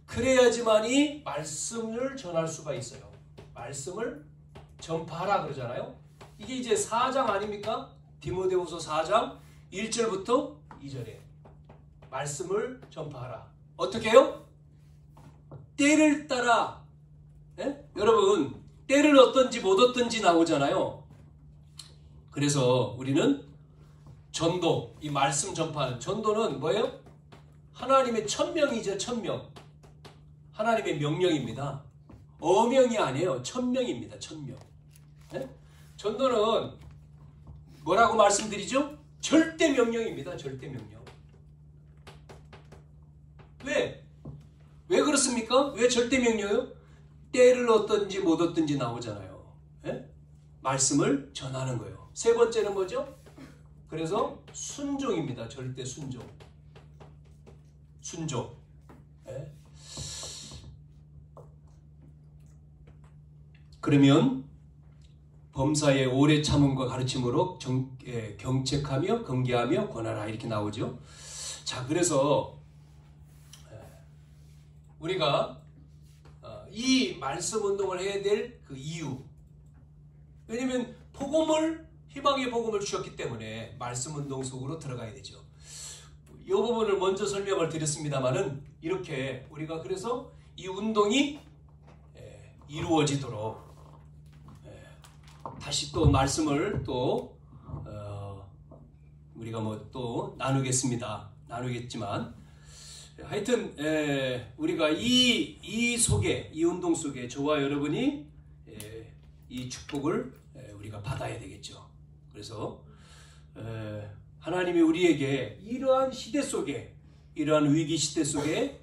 그래야지만이 말씀을 전할 수가 있어요. 말씀을 전파하라 그러잖아요. 이게 이제 4장 아닙니까? 디모데후서 4장 1절부터 2절에 말씀을 전파하라. 어떻게 해요? 때를 따라. 여러분 때를 얻든지 못 얻든지 나오잖아요. 그래서 우리는 전도, 이 말씀 전파하는 전도는 뭐예요? 하나님의 천명이죠. 천명. 하나님의 명령입니다. 어명이 아니에요. 천명입니다. 천명. 전도는 뭐라고 말씀드리죠? 절대 명령입니다. 절대 명령. 왜? 왜 그렇습니까? 왜 절대 명령이요? 때를 얻든지 못 얻든지 나오잖아요. 말씀을 전하는 거예요. 세 번째는 뭐죠? 그래서 순종입니다. 절대 순종. 순종. 그러면 범사의 오래 참음과 가르침으로 경책하며 경계하며 권하라 이렇게 나오죠. 자, 그래서 우리가 이 말씀 운동을 해야 될 그 이유. 왜냐하면 희망의 복음을 주셨기 때문에 말씀 운동 속으로 들어가야 되죠. 이 부분을 먼저 설명을 드렸습니다만은 이렇게 우리가 그래서 이 운동이 이루어지도록 다시 또 말씀을 또 우리가 뭐 또 나누겠지만 하여튼 우리가 이 속에 이 운동 속에 저와 여러분이 이 축복을 우리가 받아야 되겠죠. 그래서 하나님이 우리에게 이러한 시대 속에 이러한 위기 시대 속에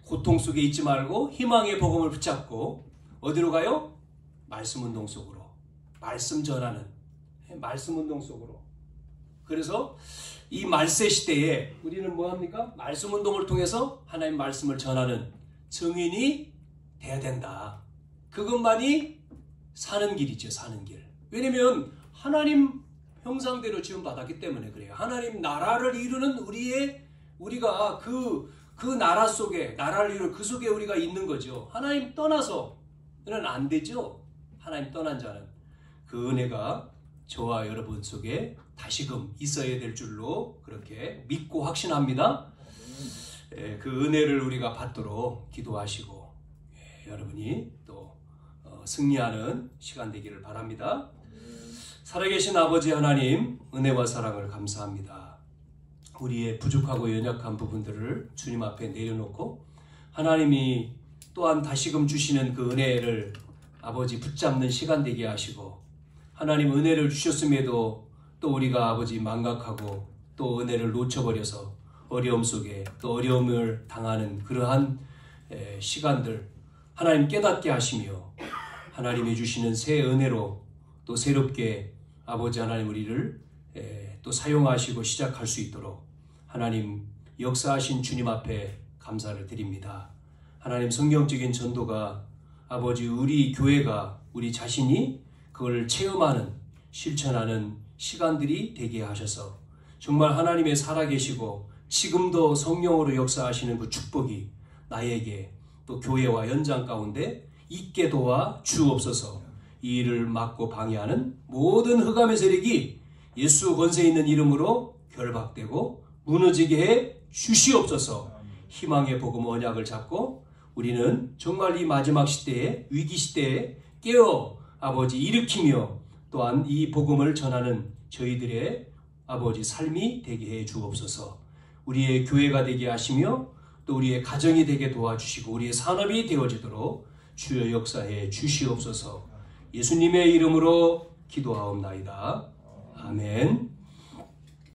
고통 속에 있지 말고 희망의 복음을 붙잡고 어디로 가요? 말씀 운동 속으로. 말씀 전하는 말씀 운동 속으로. 그래서 이 말세 시대에 우리는 뭐 합니까? 말씀 운동을 통해서 하나님 말씀을 전하는 증인이 돼야 된다. 그것만이 사는 길이죠. 사는 길. 왜냐면 하나님 형상대로 지음받았기 때문에 그래요. 하나님 나라를 이루는 우리가 그 나라 속에 나라를 이루는 그 속에 우리가 있는 거죠. 하나님 떠나서는 안 되죠. 하나님 떠난 자는. 그 은혜가 저와 여러분 속에 다시금 있어야 될 줄로 그렇게 믿고 확신합니다. 그 은혜를 우리가 받도록 기도하시고 여러분이 또 승리하는 시간 되기를 바랍니다. 살아계신 아버지 하나님, 은혜와 사랑을 감사합니다. 우리의 부족하고 연약한 부분들을 주님 앞에 내려놓고 하나님이 또한 다시금 주시는 그 은혜를 아버지 붙잡는 시간 되게 하시고 하나님 은혜를 주셨음에도 또 우리가 아버지 망각하고 또 은혜를 놓쳐버려서 어려움 속에 또 어려움을 당하는 그러한 시간들 하나님 깨닫게 하시며 하나님이 주시는 새 은혜로 또 새롭게 아버지 하나님 우리를 또 사용하시고 시작할 수 있도록 하나님 역사하신 주님 앞에 감사를 드립니다. 하나님 성경적인 전도가 아버지 우리 교회가 우리 자신이 그걸 체험하는 실천하는 시간들이 되게 하셔서 정말 하나님의 살아계시고 지금도 성령으로 역사하시는 그 축복이 나에게 또 교회와 현장 가운데 있게 도와 주옵소서. 이 일을 막고 방해하는 모든 흑암의 세력이 예수 권세 있는 이름으로 결박되고 무너지게 해 주시옵소서. 희망의 복음 언약을 잡고 우리는 정말 이 마지막 시대에 위기 시대에 깨어 아버지 일으키며 또한 이 복음을 전하는 저희들의 아버지 삶이 되게 해 주옵소서. 우리의 교회가 되게 하시며 또 우리의 가정이 되게 도와주시고 우리의 산업이 되어지도록 주여 역사해 주시옵소서. 예수님의 이름으로 기도하옵나이다. 아멘.